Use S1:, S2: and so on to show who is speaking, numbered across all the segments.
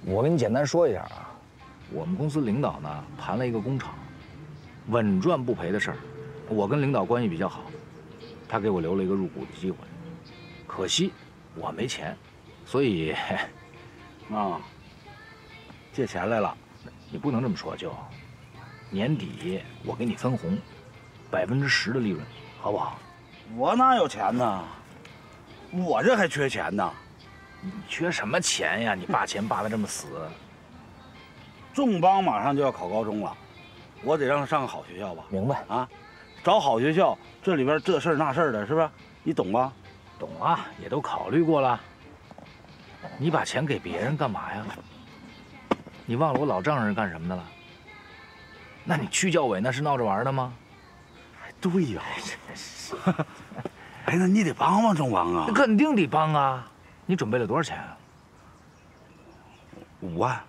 S1: 我跟你简单说一下啊，我们公司领导呢盘了一个工厂，稳赚不赔的事儿。我跟领导关系比较好，他给我留了一个入股的机会。可惜我没钱，所以啊，借钱来了。你不能这么说，舅。年底我给你分红，10%的利润，好不好？
S2: 我哪有钱呢？我这还缺钱呢。
S1: 你缺什么钱呀？你扒钱扒得这么死。
S2: 仲邦马上就要考高中了，我得让他上个好学校吧。
S1: 明白
S2: 啊，找好学校，这里边这事儿那事儿的，是吧？你懂吧？
S1: 懂啊，也都考虑过了。你把钱给别人干嘛呀？你忘了我老丈人是干什么的了？那你去教委那是闹着玩的吗？
S2: 对呀，哎，那你得帮帮仲邦啊！
S1: 那肯定得帮啊！你准备了多少钱啊
S2: ？5万。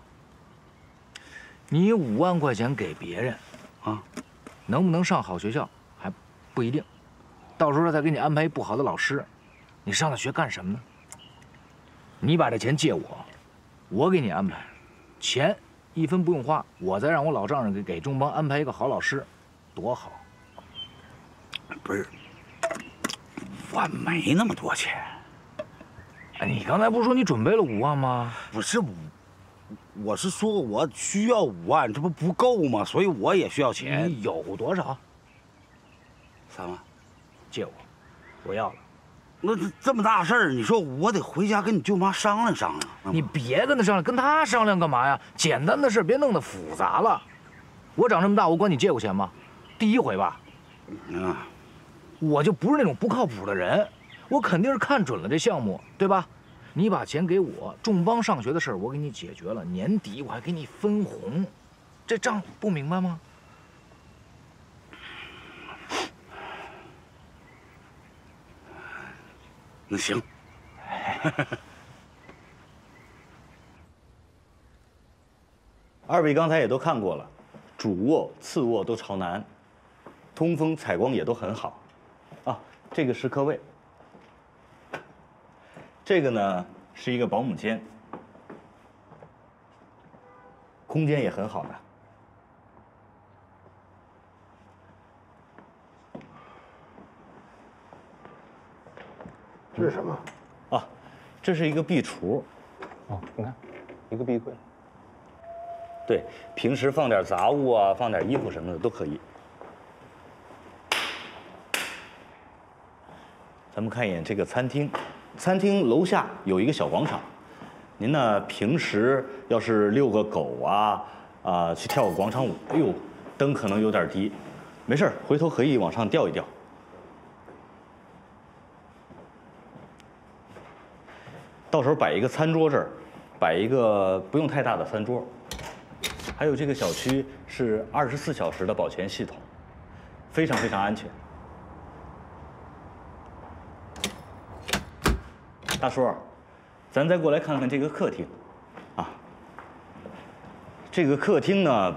S1: 你5万块钱给别人，
S2: 啊，
S1: 能不能上好学校还不一定。到时候再给你安排不好的老师，你上了学干什么呢？你把这钱借我，我给你安排，钱1分不用花，我再让我老丈人给仲邦安排一个好老师，多好！
S2: 不是，我没那么多钱。
S1: 哎，你刚才不是说你准备了5万吗？
S2: 不是，我是说我需要5万，这不够吗？所以我也需要钱。
S1: 你有多少
S2: ？3万，
S1: 借我，我要了。
S2: 那这么大事儿，你说我得回家跟你舅妈商量商量。
S1: 你别跟他商量，跟他商量干嘛呀？简单的事别弄得复杂了。我长这么大，我管你借过钱吗？第一回吧。
S2: 啊，
S1: 我就不是那种不靠谱的人，我肯定是看准了这项目，对吧？你把钱给我，仲邦上学的事儿我给你解决了，年底我还给你分红，这账不明白吗？
S2: 那行。
S3: 2位刚才也都看过了，主卧、次卧都朝南，通风采光也都很好。啊，这个是客位，这个呢是一个保姆间，空间也很好的。
S4: 这是什么？
S3: 啊，这是一个壁橱。
S4: 哦，你看，一个壁柜。
S3: 对，平时放点杂物啊，放点衣服什么的都可以。咱们看一眼这个餐厅，餐厅楼下有一个小广场，您呢平时要是遛个狗啊，去跳个广场舞，哎呦，灯可能有点低，没事，回头可以往上调一调。到时候摆一个餐桌这儿，摆一个不用太大的餐桌。还有这个小区是24小时的保全系统，非常非常安全。大叔，咱再过来看看这个客厅，啊，这个客厅呢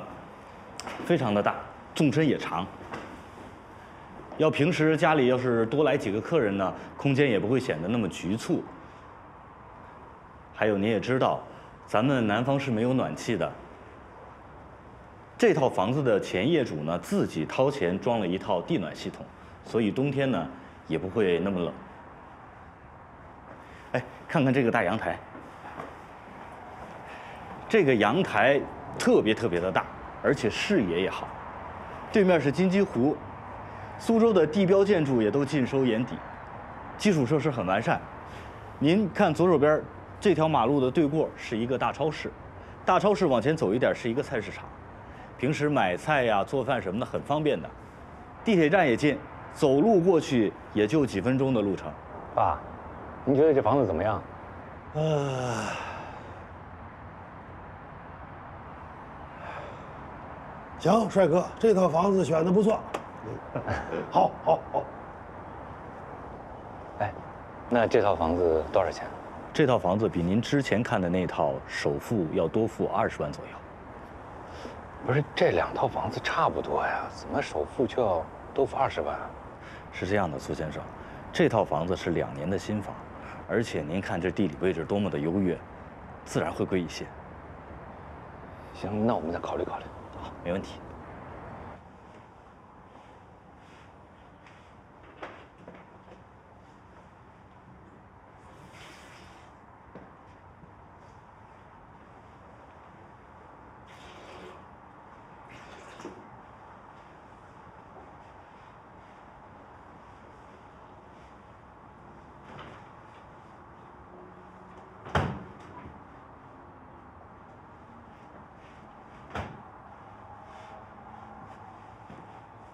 S3: 非常的大，纵深也长。要平时家里要是多来几个客人呢，空间也不会显得那么局促。还有您也知道，咱们南方是没有暖气的。这套房子的前业主呢，自己掏钱装了一套地暖系统，所以冬天呢也不会那么冷。哎，看看这个大阳台，这个阳台特别的大，而且视野也好，对面是金鸡湖，苏州的地标建筑也都尽收眼底，基础设施很完善。您看左手边这条马路的对过是一个大超市，大超市往前走一点是一个菜市场。平时买菜呀、做饭什么的很方便的，地铁站也近，走路过去也就几分钟的路程。
S4: 爸，您觉得这房子怎么样？
S5: 行，帅哥，这套房子选的不错。好。
S4: 哎，那这套房子多少钱？
S3: 这套房子比您之前看的那套首付要多付20万左右。
S4: 不是，这2套房子差不多呀，怎么首付就要多付20万？
S3: 是这样的，苏先生，这套房子是2年的新房，而且您看这地理位置多么的优越，自然会贵一些。
S4: 行，那我们再考虑考虑。
S3: 好，没问题。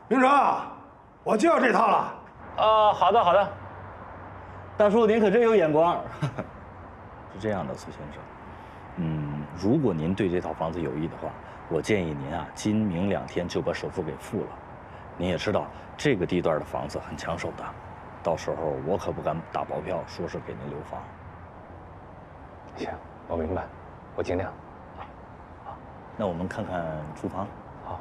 S5: 明成，我就要这套了。
S3: 好的好的。大叔您可真有眼光。是这样的，苏先生，如果您对这套房子有意的话，我建议您啊，今明2天就把首付给付了。您也知道，这个地段的房子很抢手的，到时候我可不敢打包票说是给您留房。
S4: 行，我明白，我尽量。
S3: 好，那我们看看厨房。
S4: 好。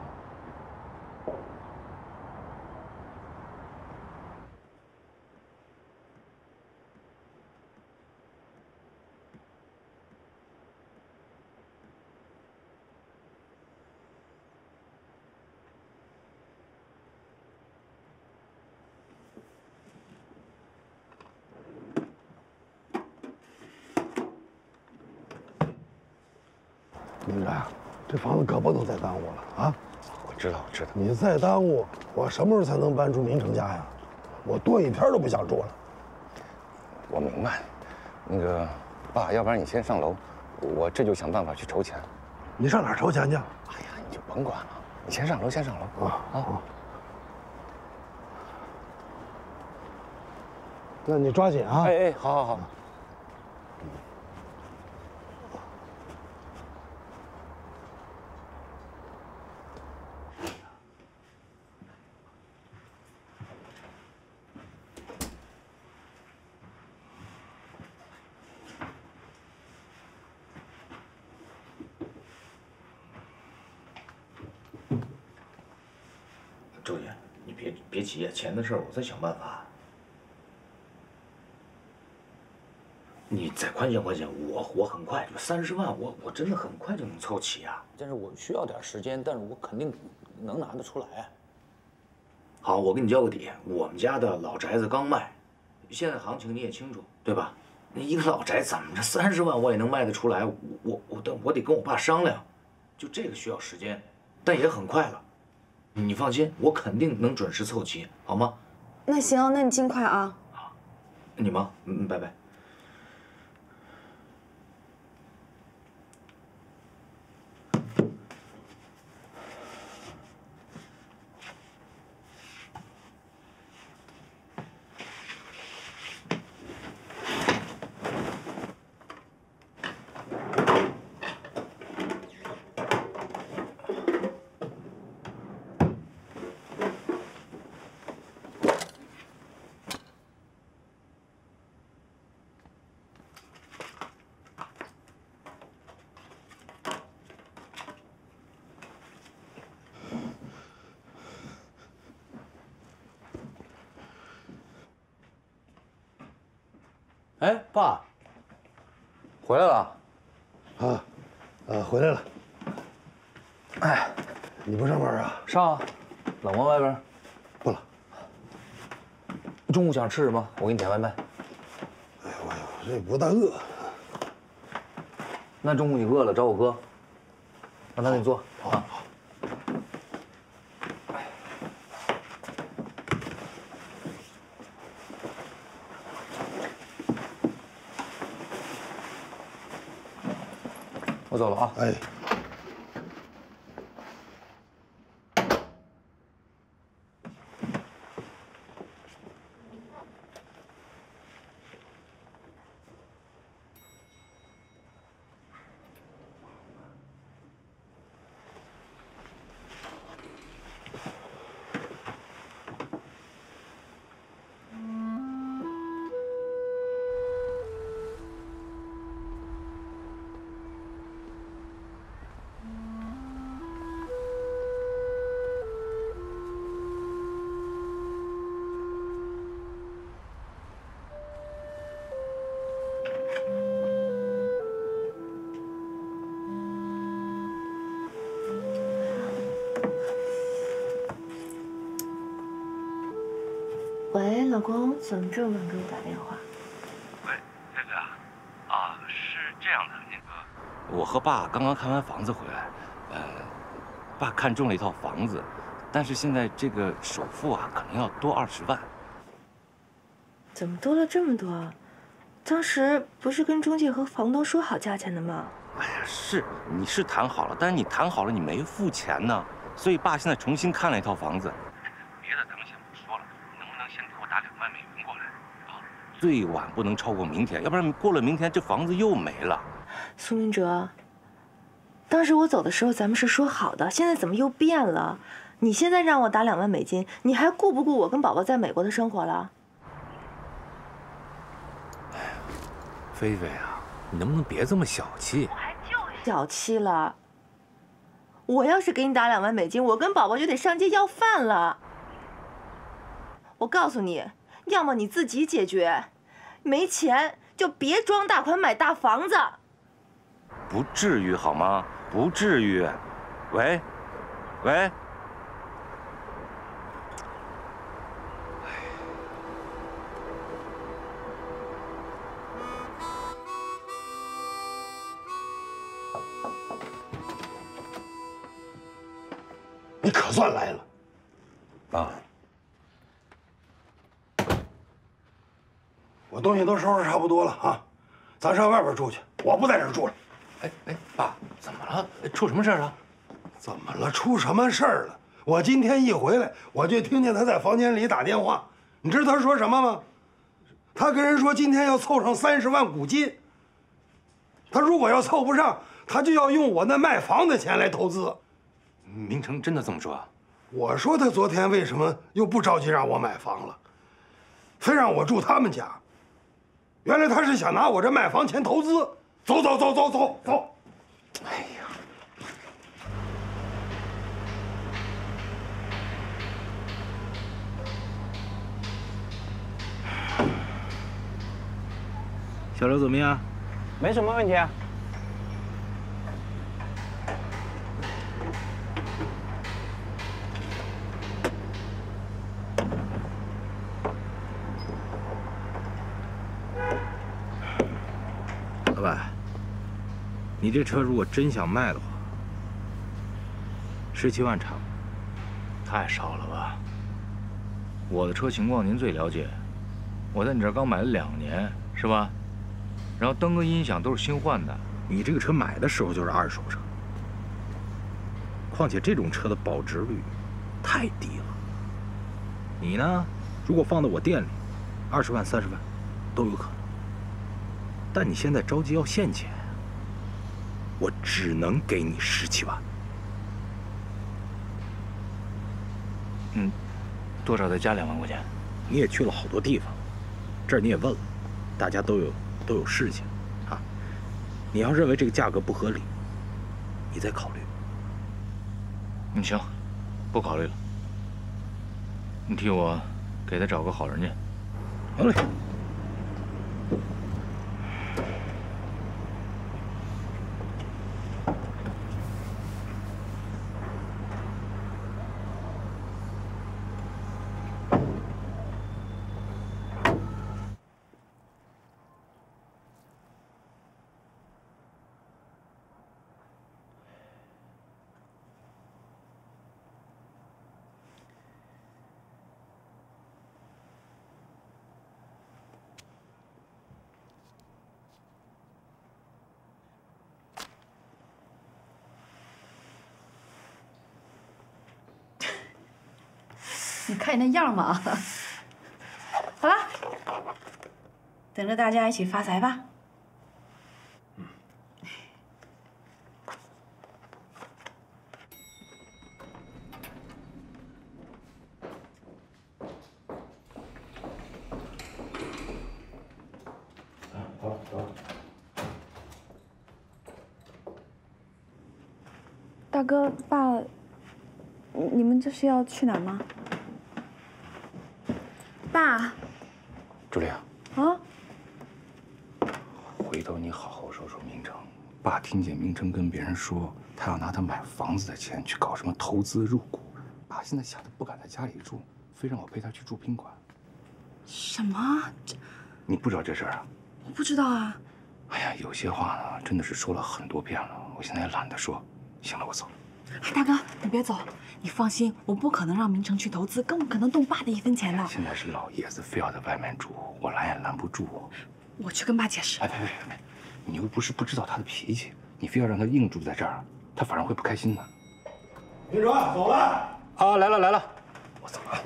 S5: 明哲呀，这房子可不能再耽误了啊！
S4: 我知道，我知道。
S5: 你再耽误，我什么时候才能搬出明成家呀？我多一天都不想住了。
S4: 我明白。那个，爸，要不然你先上楼，我这就想办法去筹钱。
S5: 你上哪儿筹钱去？
S4: 哎呀，你就甭管了，你先上楼，先上楼。啊。
S5: 那你抓紧啊！
S4: 哎，好好好。
S1: 周姐，你别急，钱的事儿我再想办法。你再宽限，我很快就30万，我真的很快就能凑齐啊。
S6: 但是我需要点时间，但是我肯定能拿得出来。
S1: 好，我给你交个底，我们家的老宅子刚卖，现在行情你也清楚，对吧？那一个老宅怎么着30万我也能卖得出来，我得跟我爸商量，就这个需要时间，但也很快了。你放心，我肯定能准时凑齐，好吗？
S7: 那行，那你尽快啊。
S1: 好，你忙，拜拜。
S6: 哎，爸，回来了。
S5: 啊，回来了。哎，你不上班啊？
S6: 上啊，冷吗外边？
S5: 不冷。
S6: 中午想吃什么？我给你点外卖。
S5: 哎呦，我这不大饿。
S6: 那中午你饿了找我哥，让他给你做啊。我走了啊。
S5: 哎。
S8: 老公怎么这么晚给我打电话？
S4: 喂，菲菲啊，是这样的，那个，我和爸刚刚看完房子回来，爸看中了一套房子，但是现在这个首付啊，可能要多20万。
S8: 怎么多了这么多啊？当时不是跟中介和房东说好价钱的吗？
S4: 哎呀，你是谈好了，但是你谈好了你没付钱呢，所以爸现在重新看了一套房子。别的咱们先不说了，能不能先给我打2万美元过来啊？最晚不能超过明天，要不然过了明天这房子又没了。
S8: 苏明哲，当时我走的时候咱们是说好的，现在怎么又变了？你现在让我打2万美金，你还顾不顾我跟宝宝在美国的生活了？
S4: 菲菲啊，你能不能别这么小气？
S8: 我还就小气了。我要是给你打2万美金，我跟宝宝就得上街要饭了。我告诉你，要么你自己解决，没钱就别装大款买大房子。
S4: 不至于好吗？不至于。喂，喂。
S5: 你可算来了，
S4: 爸。
S5: 我东西都收拾差不多了啊，咱上外边住去，我不在这儿住了。
S4: 哎，爸，怎么了？出什么事儿了？
S5: 怎么了？出什么事儿了？我今天一回来，我就听见他在房间里打电话。你知道他说什么吗？他跟人说今天要凑上30万股金。他如果要凑不上，他就要用我那卖房的钱来投资。
S4: 明成真的这么说？
S5: 我说他昨天为什么又不着急让我买房了，非让我住他们家？原来他是想拿我这卖房钱投资。走走走走走走！
S4: 哎呀，
S1: 小刘怎么样？
S6: 没什么问题啊。
S1: 老板，你这车如果真想卖的话，17万差不多。太少了吧？我的车情况您最了解，我在你这儿刚买了2年，是吧？然后灯跟音响都是新换的。你这个车买的时候就是2手车，况且这种车的保值率太低了。你呢，如果放到我店里，20万、30万都有可能。但你现在着急要现钱，我只能给你17万。多少再加2万块钱？你也去了好多地方，这儿你也问了，大家都有事情啊。你要认为这个价格不合理，你再考虑。行，不考虑了。你替我给他找个好人家。好嘞。
S9: 你看你那样嘛，好了，等着大家一起发财吧。
S7: 大哥，爸，你们这是要去哪儿吗？爸，
S4: 茱莉亚，
S7: 啊，
S4: 回头你好好说说明成。爸听见明成跟别人说，他要拿他买房子的钱去搞什么投资入股，爸现在吓得不敢在家里住，非让我陪他去住宾馆。
S9: 什么？
S4: 你不知道这事儿啊？
S9: 我不知道啊。
S4: 哎呀，有些话呢，真的是说了很多遍了，我现在也懒得说。行了，我走了。
S9: 哎，大哥，你别走，你放心，我不可能让明成去投资，更不可能动爸的1分钱的。
S4: 现在是老爷子非要在外面住，我拦也拦不住。
S9: 我去跟爸解释。
S4: 哎，别，你又不是不知道他的脾气，你非要让他硬住在这儿，他反而会不开心的。
S5: 明哲，走了。
S1: 啊，来了，
S4: 我走了。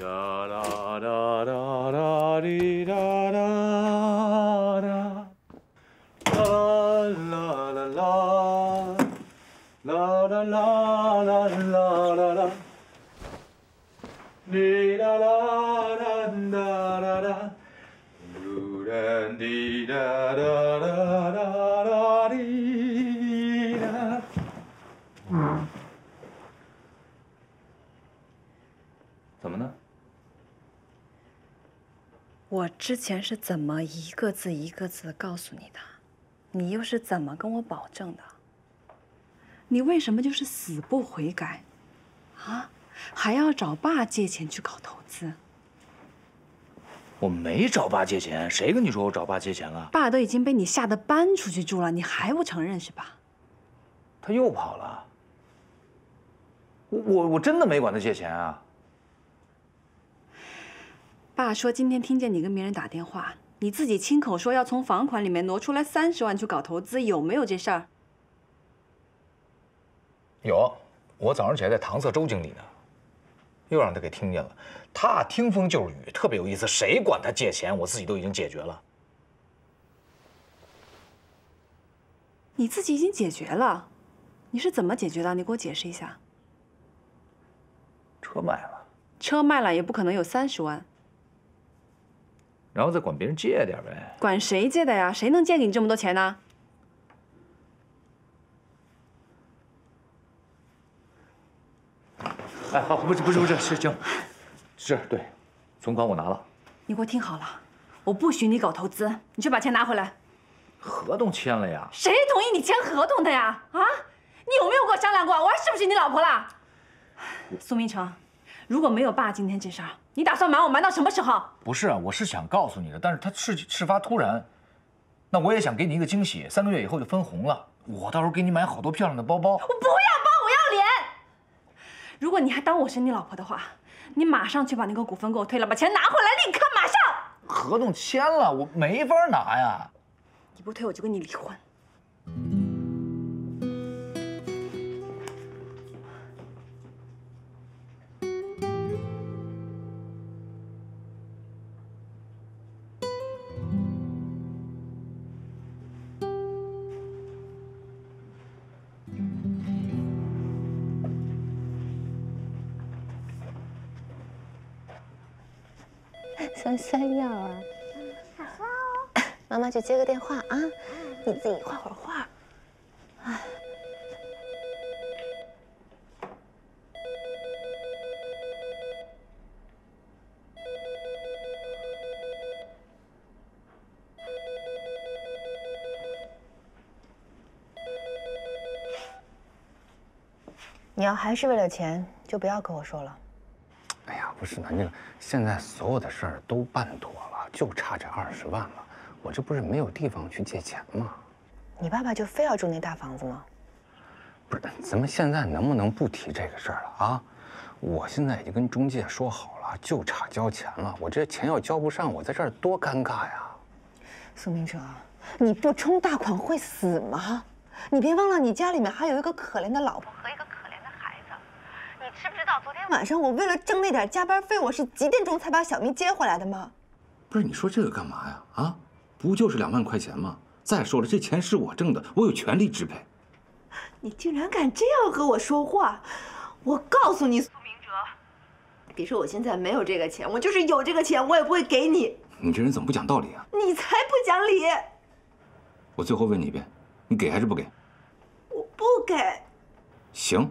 S1: 哒哒哒哒哒滴哒哒哒，啦啦啦啦，啦啦啦啦啦啦啦，滴哒啦哒哒哒哒，嘟哒滴哒哒哒哒哒滴哒。怎么呢？
S9: 我之前是怎么一个字一个字告诉你的？你又是怎么跟我保证的？你为什么就是死不悔改？啊，还要找爸借钱去搞投资？
S1: 我没找爸借钱，谁跟你说我找爸借钱了？
S9: 爸都已经被你吓得搬出去住了，你还不承认是吧？
S1: 他又跑了。我真的没管他借钱啊。
S9: 爸说今天听见你跟别人打电话，你自己亲口说要从房款里面挪出来30万去搞投资，有没有这事儿？
S1: 有，我早上起来在搪塞周经理呢，又让他给听见了。他听风就是雨，特别有意思。谁管他借钱？我自己都已经解决了。
S9: 你自己已经解决了，你是怎么解决的？你给我解释一下。
S1: 车卖了，
S9: 车卖了也不可能有30万。
S1: 然后再管别人借点呗。
S9: 管谁借的呀？谁能借给你这么多钱呢？
S1: 哎，好，不是，行，是对，存款我拿了。
S9: 你给我听好了，我不许你搞投资，你去把钱拿回来。
S1: 合同签了呀。
S9: 谁同意你签合同的呀？啊，你有没有跟我商量过？我还是不是你老婆了？苏明成，如果没有爸今天这事儿，你打算瞒我瞒到什么时候？不是啊，我是想告诉你的，但是他事发突然，那我也想给你一个惊喜，3个月以后就分红了，我到时候给你买好多漂亮的包包。我不要包，我要脸！如果你还当我是你老婆的话，你马上去把那个股份给我退了，把钱拿回来，立刻马上。合同签了，我没法拿呀。你不退，我就跟你离婚。
S10: 酸药啊！好酸哦！妈妈去接个电话啊，你自己画会儿画。哎。你要还是为了钱，就不要跟我说了。
S4: 哎呀，不是南京，现在所有的事儿都办妥了，就差这20万了。我这不是没有地方去借钱吗？
S10: 你爸爸就非要住那大房子吗？
S4: 不是，咱们现在能不能不提这个事儿了啊？我现在已经跟中介说好了，就差交钱了。我这钱要交不上，我在这儿多尴尬呀！
S10: 苏明哲，你不冲大款会死吗？你别忘了，你家里面还有一个可怜的老婆和一个可怜的孩子。你知不知道昨天晚上我为了挣那点加班费，我是几点钟才把小明接回来的吗？
S4: 不是，你说这个干嘛呀？啊，不就是2万块钱吗？再说了，这钱是我挣的，我有权利支配。
S8: 你竟然敢这样和我说话！我告诉你，苏明哲，别说我现在没有这个钱，我就是有这个钱，我也不会给你。
S4: 你这人怎么不讲道理啊？
S8: 你才不讲理！
S4: 我最后问你一遍，你给还是不给？
S8: 我不给。
S4: 行，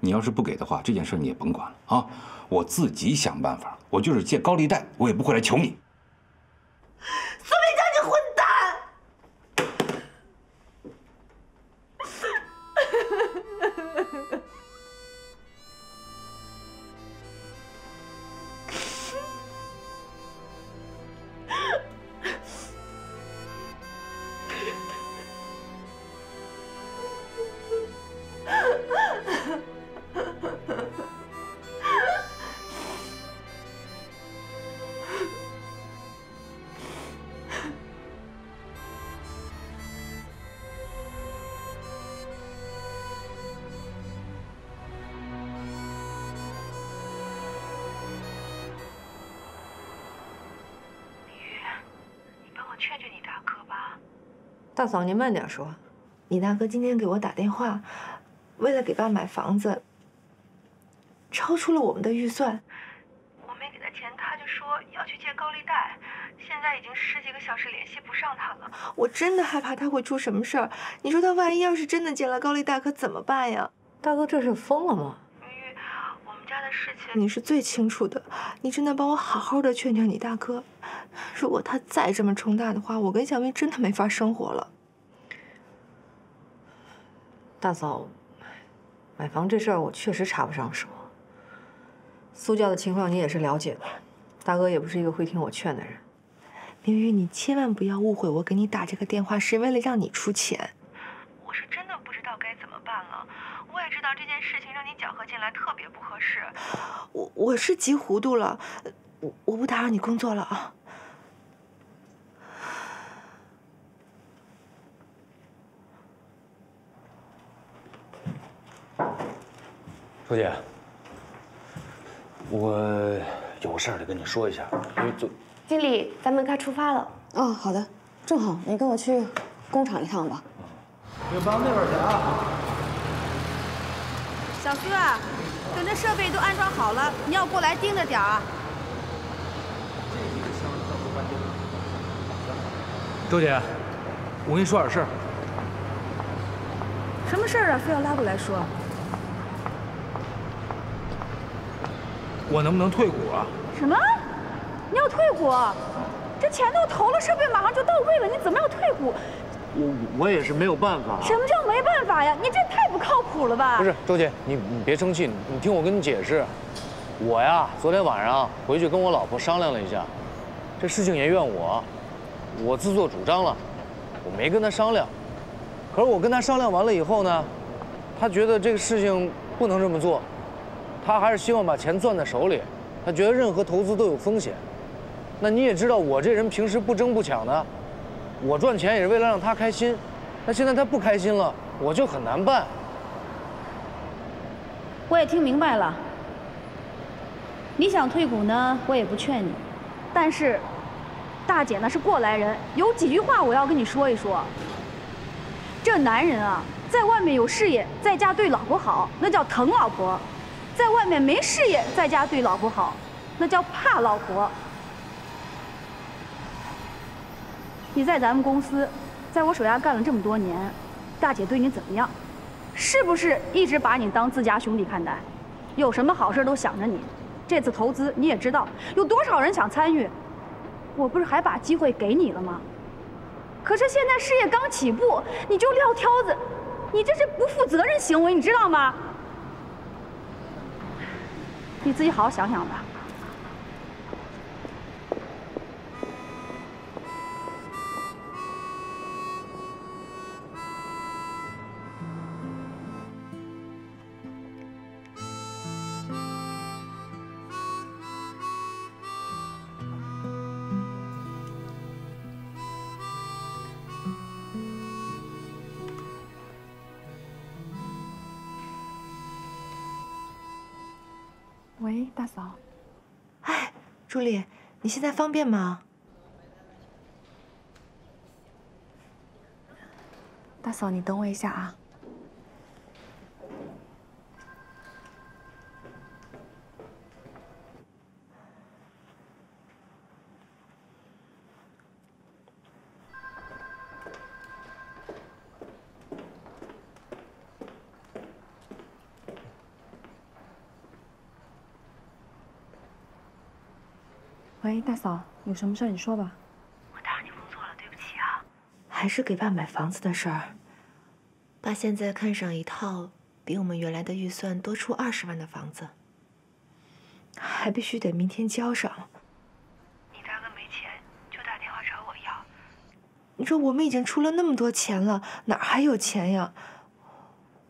S4: 你要是不给的话，这件事你也甭管了啊，我自己想办法。我就是借高利贷，我也不会来求你。
S8: 苏明哲，你混蛋！
S10: 劝劝你大哥吧。
S8: 大嫂，您慢点说。你大哥今天给我打电话，为了给爸买房子，超出了我们的预算。我没给他钱，他就说要去借高利贷，现在已经10几个小时联系不上他了。我真的害怕他会出什么事儿。你说他万一要是真的借了高利贷，可怎么办呀？
S10: 大哥，这是疯了吗？
S8: 我们家的事情你是最清楚的，你真的帮我好好的劝劝你大哥。如果他再这么冲大的话，我跟小明真的没法生活了。
S10: 大嫂，买房这事儿我确实插不上手。苏家的情况你也是了解的，大哥也不是一个会听我劝的人。
S8: 明宇，你千万不要误会，我给你打这个电话是为了让你出钱。我是真的不知道该怎么办了。我也知道这件事情让你搅和进来特别不合适，我是急糊涂了，我不打扰你工作了啊。
S6: 朱姐，我有事儿得跟你说一下，因为
S7: 经理，咱们该出发了。
S10: 哦，好的，正好你跟我去工厂一趟吧。
S6: 就搬那边去啊。
S9: 小苏啊，等这设备都安装好了，你要过来盯着点啊。
S1: 周姐，我跟你说点事儿。
S9: 什么事儿啊？非要拉过来说？
S1: 我能不能退股啊？
S9: 什么？你要退股？这钱都投了，设备马上就到位了，你怎么要退股？
S6: 我也是没有办法。
S9: 什么叫没办法呀？你这太不靠谱了吧？
S6: 不是，周姐，你别生气，你听我跟你解释。我呀，昨天晚上回去跟我老婆商量了一下，这事情也怨我自作主张了，我没跟她商量。可是我跟她商量完了以后呢，她觉得这个事情不能这么做，她还是希望把钱攥在手里。她觉得任何投资都有风险。那你也知道，我这人平时不争不抢的，我赚钱也是为了让她开心。那现在她不开心了，我就很难办。
S9: 我也听明白了。你想退股呢，我也不劝你。但是，大姐呢是过来人，有几句话我要跟你说一说。这男人啊，在外面有事业，在家对老婆好，那叫疼老婆；在外面没事业，在家对老婆好，那叫怕老婆。你在咱们公司，在我手下干了这么多年，大姐对你怎么样？是不是一直把你当自家兄弟看待？有什么好事都想着你。这次投资你也知道，有多少人想参与？我不是还把机会给你了吗？可是现在事业刚起步，你就撂挑子，你这是不负责任行为，你知道吗？你自己好好想想吧。
S7: 喂，大嫂。
S8: 哎，朱莉，你现在方便吗？
S7: 大嫂，你等我一下啊。喂，大嫂，有什么事儿你说吧。
S8: 我打扰你工作了，对不起啊。还是给爸买房子的事儿。爸现在看上一套比我们原来的预算多出20万的房子，还必须得明天交上。你大哥没钱，就打电话找我要。你说我们已经出了那么多钱了，哪还有钱呀？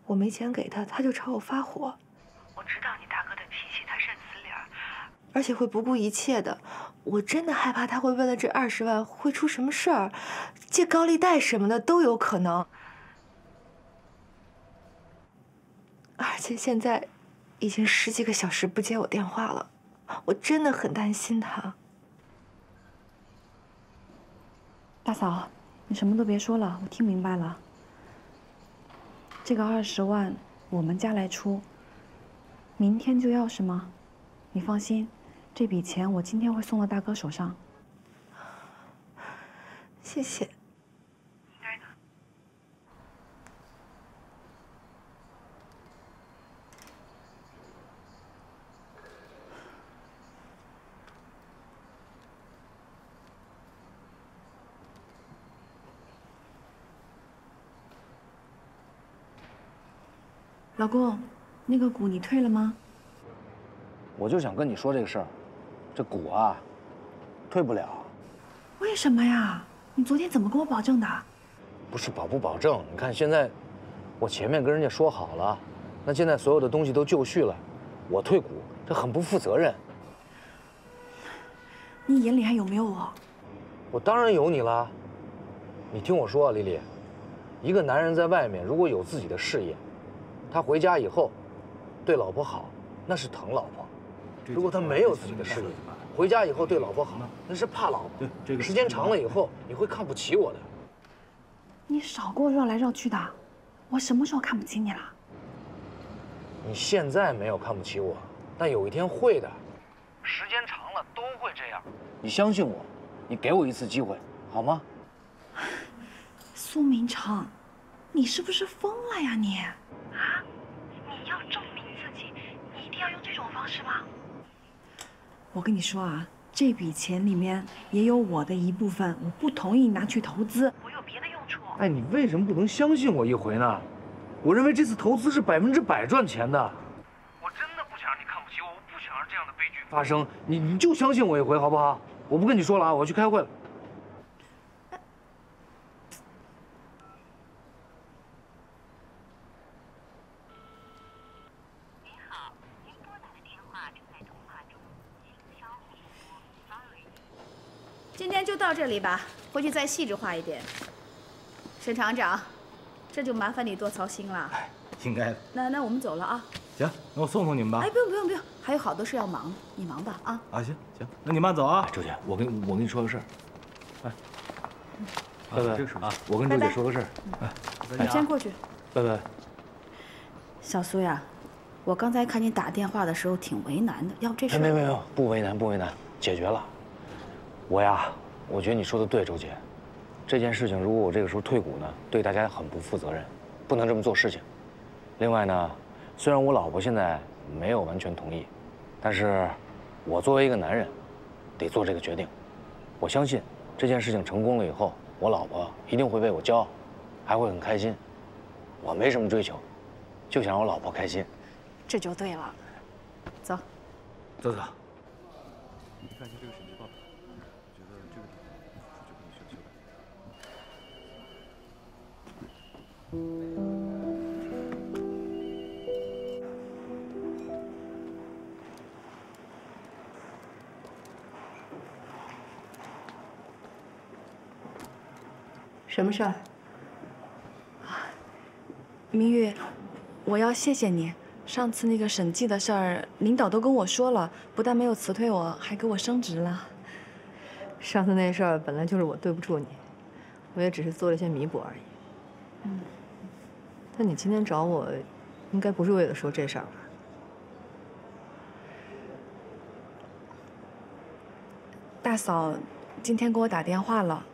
S8: 我没钱给他，他就朝我发火。我知道你大哥的脾气，他认死理儿，而且会不顾一切的。我真的害怕他会为了这20万会出什么事儿，借高利贷什么的都有可能。而且现在已经10几个小时不接我电话了，我真的很担心他。
S7: 大嫂，你什么都别说了，我听明白了。这个20万我们家来出，明天就要是吗？你放心，这笔钱我今天会送到大哥手上。
S8: 谢谢。
S7: 老公，那个股你退了吗？
S6: 我就想跟你说这个事儿，这股啊，退不了。
S7: 为什么呀？你昨天怎么跟我保证的？
S6: 不是保不保证，你看现在，我前面跟人家说好了，那现在所有的东西都就绪了，我退股，这很不负责任。
S7: 你眼里还有没有我？
S6: 我当然有你了。你听我说啊，丽丽，一个男人在外面如果有自己的事业，他回家以后，对老婆好，那是疼老婆；如果他没有自己的事业，回家以后对老婆好，那是怕老婆。这个时间长了以后，你会看不起我的。
S7: 你少给我绕来绕去的，我什么时候看不起你了？
S6: 你现在没有看不起我，但有一天会的。时间长了都会这样。你相信我，你给我一次机会，好吗？
S7: 苏明成，你是不是疯了呀你？啊？你要证明自己，你一定要用这种方式吗？我跟你说啊，这笔钱里面也有我的一部分，我不同意你拿去投资，我有别的用处。
S6: 哎，你为什么不能相信我一回呢？我认为这次投资是100%赚钱的。我真的不想让你看不起我，我不想让这样的悲剧发生。你就相信我一回好不好？我不跟你说了啊，我要去开会了。
S11: 今天就到这里吧，回去再细致化一点。沈厂长，这就麻烦你多操心了。
S2: 应该的。
S11: 那我们走了啊。
S2: 行，那我送送你们吧。
S11: 哎，不用，还有好多事要忙，你忙吧啊。
S2: 啊，行，那你慢走啊。
S1: 周姐，我跟你说个事儿。
S6: 哎，
S1: 拜拜，
S6: 这个事啊，
S1: 我跟周姐说个事儿。
S11: 你先过去。
S6: 拜拜。
S11: 小苏呀，我刚才看你打电话的时候挺为难的，要不这事……
S6: 没有，不为难，解决了。我觉得你说的对，周姐，这件事情如果我这个时候退股呢，对大家很不负责任，不能这么做事情。另外呢，虽然我老婆现在没有完全同意，但是我作为一个男人，得做这个决定。我相信这件事情成功了以后，我老婆一定会为我骄傲，还会很开心。我没什么追求，就想让我老婆开心。
S7: 这就对了。
S11: 走。
S1: 走。
S12: 你看一下这个审计报表，我觉得这个地方就可以修
S8: 什么事儿？
S7: 明玉，我要谢谢你。上次那个审计的事儿，领导都跟我说了，不但没有辞退我，还给我升职了。
S8: 上次那事儿本来就是我对不住你，我也只是做了一些弥补而已。但你今天找我，应该不是为了说这事儿吧？
S7: 大嫂今天给我打电话了，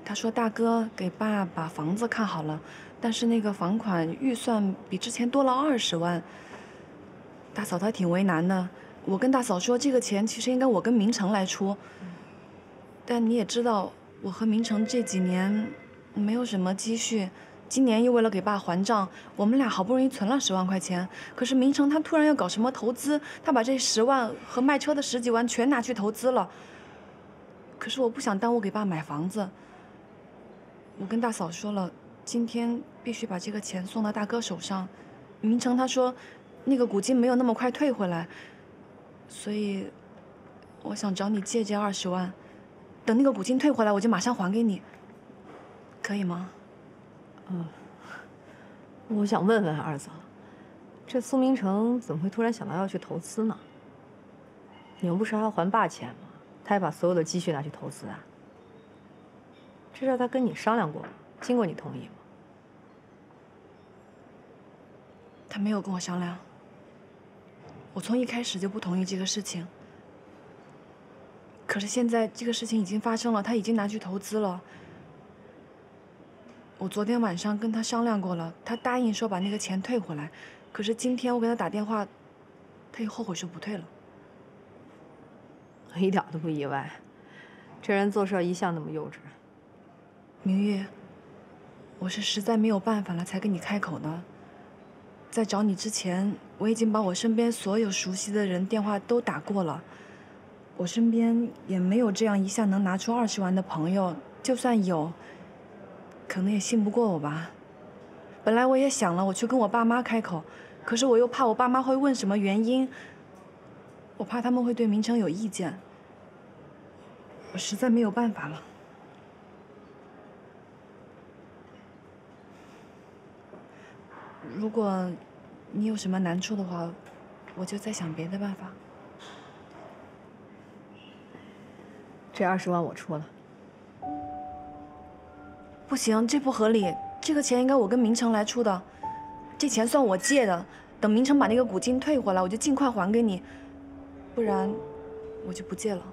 S7: 她说大哥给爸把房子看好了，但是那个房款预算比之前多了20万。大嫂她挺为难的，我跟大嫂说，这个钱其实应该我跟明成来出。但你也知道，我和明成这几年没有什么积蓄，今年又为了给爸还账，我们俩好不容易存了10万块钱。可是明成他突然要搞什么投资，他把这10万和卖车的10几万全拿去投资了。可是我不想耽误给爸买房子，我跟大嫂说了，今天必须把这个钱送到大哥手上。明成他说，那个古金没有那么快退回来，所以我想找你借这20万，等那个古金退回来，我就马上还给你，可以吗？
S13: 我想问问二嫂，这苏明成怎么会突然想到要去投资呢？你们不是还要还爸钱吗？他还把所有的积蓄拿去投资啊？这事他跟你商量过吗？经过你同意吗？
S7: 他没有跟我商量，我从一开始就不同意这个事情。可是现在这个事情已经发生了，他已经拿去投资了。我昨天晚上跟他商量过了，他答应说把那个钱退回来。可是今天我给他打电话，他又后悔说不退了。
S13: 我一点都不意外，这人做事一向那么幼稚。
S7: 明玉，我是实在没有办法了才跟你开口的。在找你之前，我已经把我身边所有熟悉的人电话都打过了。我身边也没有这样一下能拿出20万的朋友，就算有，可能也信不过我吧。本来我也想了，我去跟我爸妈开口，可是我又怕我爸妈会问什么原因，我怕他们会对明成有意见，我实在没有办法了。如果你有什么难处的话，我就再想别的办法。
S13: 这20万我出了。
S7: 不行，这不合理。这个钱应该我跟明成来出的，这钱算我借的。等明成把那个古金退回来，我就尽快还给你，不然我就不借了。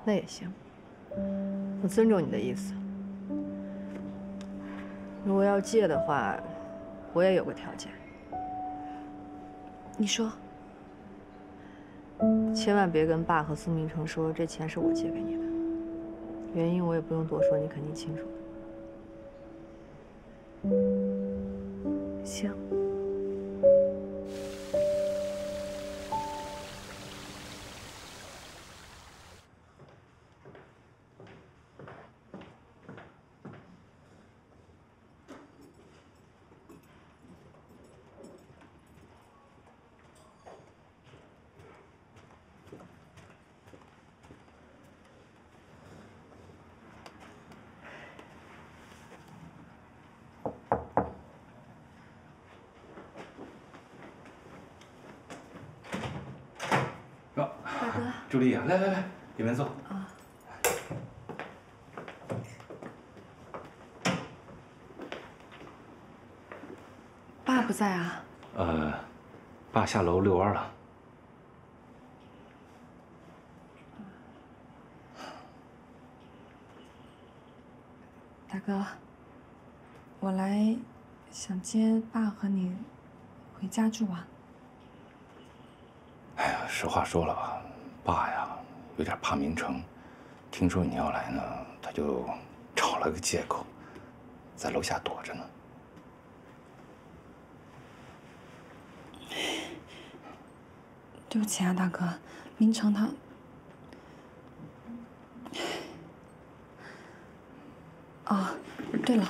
S13: 那也行，我尊重你的意思。如果要借的话，我也有个条件。
S7: 你说。
S13: 千万别跟爸和苏明成说这钱是我借给你的，原因我也不用多说，你肯定清楚的。
S7: 行。
S4: 大哥，朱莉呀，来，里面坐。
S7: 啊。爸不在啊？
S4: 爸下楼遛弯了。
S7: 大哥，我来想接爸和你回家住啊。
S4: 哎呀，实话说了吧，爸呀有点怕明成，听说你要来呢，他就找了个借口，在楼下躲着呢。
S7: 对不起啊，大哥，明成他……哦，对了，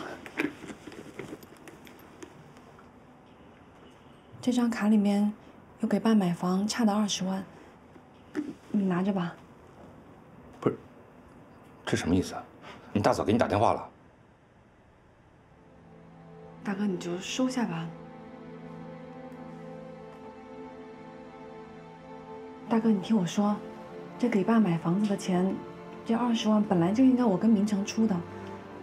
S7: 这张卡里面有给爸买房差的20万，你拿着吧。
S4: 不是，这什么意思啊？你大嫂给你打电话了？
S7: 大哥，你就收下吧。大哥，你听我说，这给爸买房子的钱，这20万本来就应该我跟明成出的。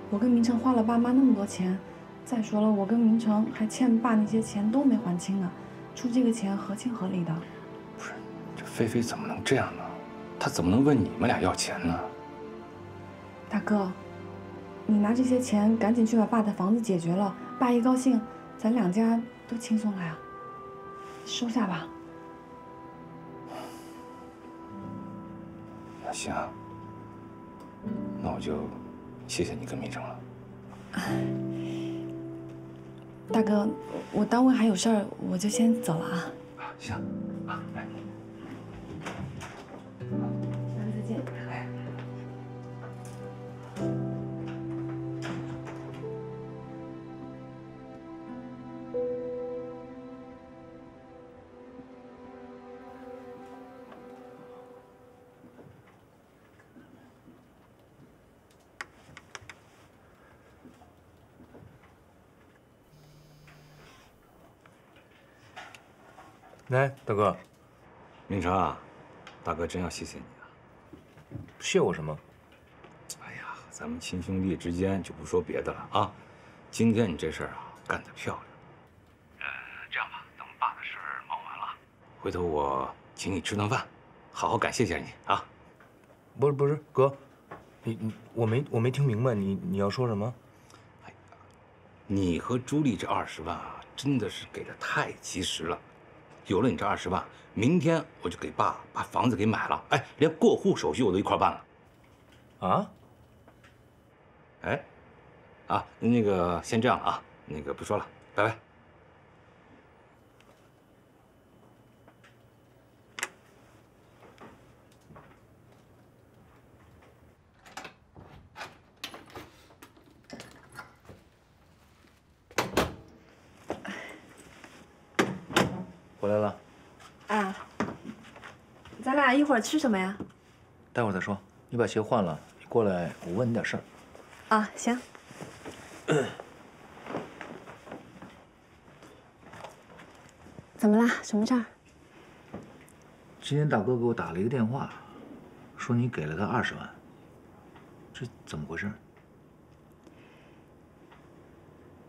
S7: 我跟明成花了爸妈那么多钱，再说了，我跟明成还欠爸那些钱都没还清呢，出这个钱合情合理的。
S4: 不是，这菲菲怎么能这样呢？她怎么能问你们俩要钱呢？
S7: 大哥，你拿这些钱赶紧去把爸的房子解决了，爸一高兴，咱2家都轻松了呀。
S9: 收下吧。
S4: 行，那我就谢谢你跟明成了。
S9: 大哥，我单位还有事儿，我就先走了啊。
S4: 行，啊，来。
S9: 大哥再见。
S12: 来，大哥，
S4: 明成啊，大哥真要谢谢你啊！
S12: 谢我什么？
S4: 哎呀，咱们亲兄弟之间就不说别的了啊，今天你这事儿啊干得漂亮。这样吧，等爸的事儿忙完了，回头我请你吃顿饭，好好感谢一下你啊。
S12: 不是，哥，我没听明白，你要说什么？
S4: 哎呀，你和朱莉这20万啊，真的是给的太及时了。有了你这20万，明天我就给爸把房子给买了，哎，连过户手续我都一块办了。
S12: 啊？
S4: 哎，啊，那个先这样了啊，那个不说了，拜拜。
S12: 回来了。
S9: 啊，咱俩一会儿吃什么呀？
S1: 待会儿再说。你把鞋换了，你过来，我问你点事儿。
S9: 啊，行。怎么啦？什么事儿？
S1: 今天大哥给我打了一个电话，说你给了他20万，这怎么回事？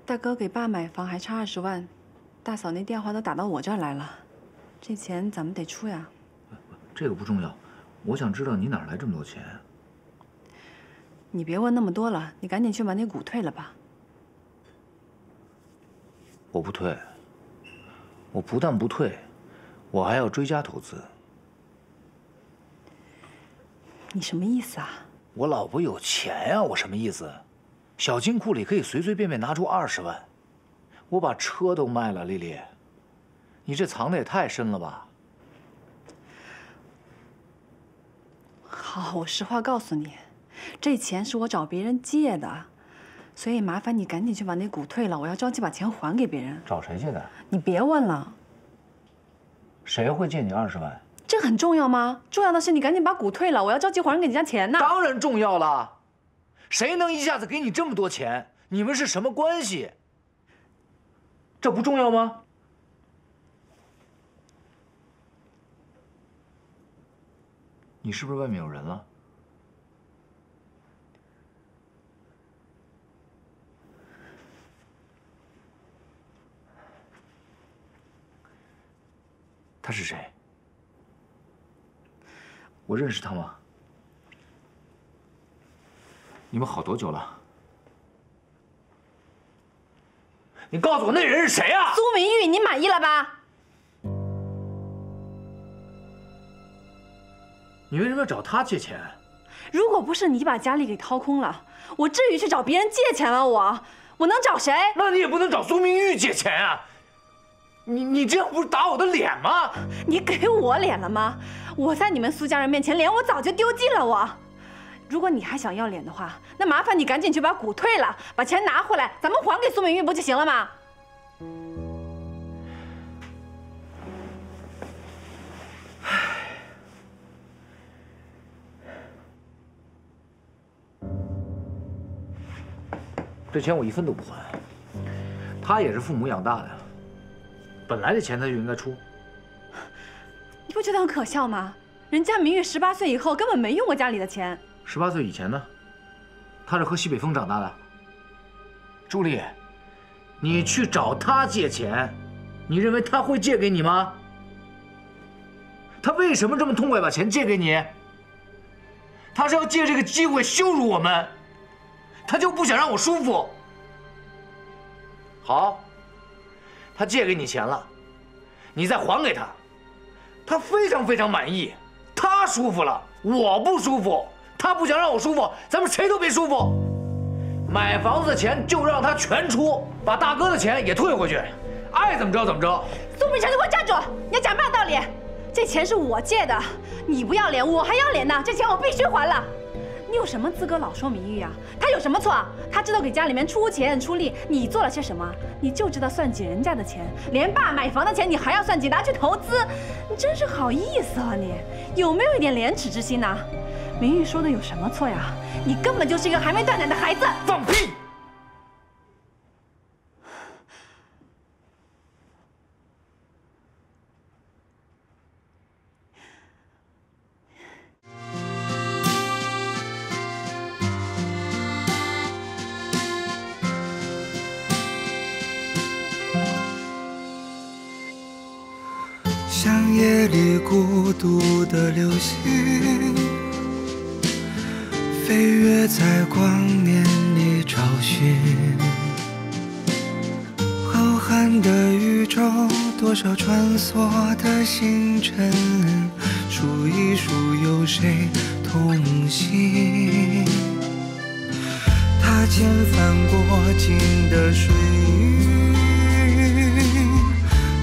S9: 大哥给爸买房还差20万，大嫂那电话都打到我这儿来了，这钱咱们得出呀。
S1: 这个不重要，我想知道你哪来这么多钱。
S9: 你别问那么多了，你赶紧去把那股退了吧。
S1: 我不退，我不但不退，我还要追加投资。
S9: 你什么意思啊？
S1: 我老婆有钱呀，我什么意思？小金库里可以随随便便拿出20万，我把车都卖了，丽丽，你这藏的也太深了吧？
S9: 好，我实话告诉你，这钱是我找别人借的，所以麻烦你赶紧去把那股退了，我要着急把钱还给别人。
S1: 找谁借的？
S9: 你别问了。
S1: 谁会借你20万？
S9: 这很重要吗？重要的是你赶紧把股退了，我要着急还给人家钱呢。
S1: 当然重要了，谁能一下子给你这么多钱？你们是什么关系？这不重要吗？你是不是外面有人了？他是谁？我认识他吗？你们好多久了？你告诉我那人是谁啊？
S9: 苏明玉，你满意了吧？
S1: 你为什么要找他借钱？
S9: 如果不是你把家里给掏空了，我至于去找别人借钱吗？我能找谁？
S1: 那你也不能找苏明玉借钱啊！你这样不是打我的脸吗？
S9: 你给我脸了吗？我在你们苏家人面前脸我早就丢尽了我。如果你还想要脸的话，那麻烦你赶紧去把股退了，把钱拿回来，咱们还给苏明玉不就行了吗？
S1: 这钱我1分都不还。他也是父母养大的，本来这钱他就应该出。
S9: 你不觉得很可笑吗？人家明玉18岁以后根本没用过家里的钱。
S1: 18岁以前呢？他是喝西北风长大的。朱莉，你去找他借钱，你认为他会借给你吗？他为什么这么痛快把钱借给你？他是要借这个机会羞辱我们，他就不想让我舒服。好，他借给你钱了，你再还给他，他非常非常满意，他舒服了，我不舒服，他不想让我舒服，咱们谁都别舒服。买房子的钱就让他全出，把大哥的钱也退回去，爱怎么着怎么着。
S9: 苏明成，你给我站住！你要讲嘛道理？这钱是我借的，你不要脸，我还要脸呢，这钱我必须还了。你有什么资格老说明玉啊？他有什么错？他知道给家里面出钱出力，你做了些什么？你就知道算计人家的钱，连爸买房的钱你还要算计，拿去投资，你真是好意思啊你！有没有一点廉耻之心呢？明玉说的有什么错呀？你根本就是一个还没断奶的孩子！
S1: 放屁！
S14: 像夜里孤独的流星，飞跃在光年里找寻。浩瀚的宇宙，多少穿梭的星辰，数一数有谁同行？踏前翻过尽的水云，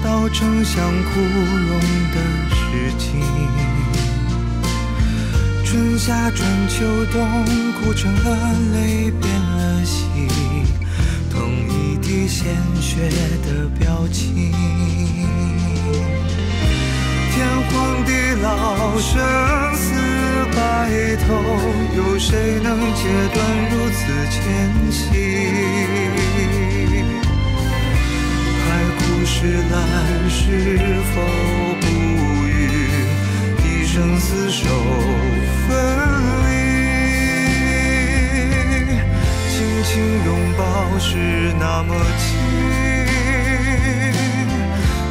S14: 道成像枯荣的诗经。春夏春秋冬，哭成了泪，变了心，同一滴鲜血的表情。天荒地老，生死白头，有谁能截断如此艰辛？海枯石烂，是否不渝？一生厮守分离，轻轻拥抱是那么轻，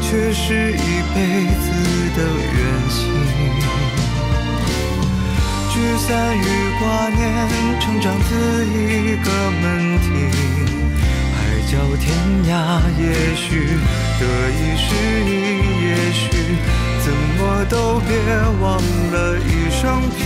S14: 却是一辈子的远行。聚散与挂念，成长自一个门庭。海角天涯，也许得意是因，也许怎么都别忘了一生平。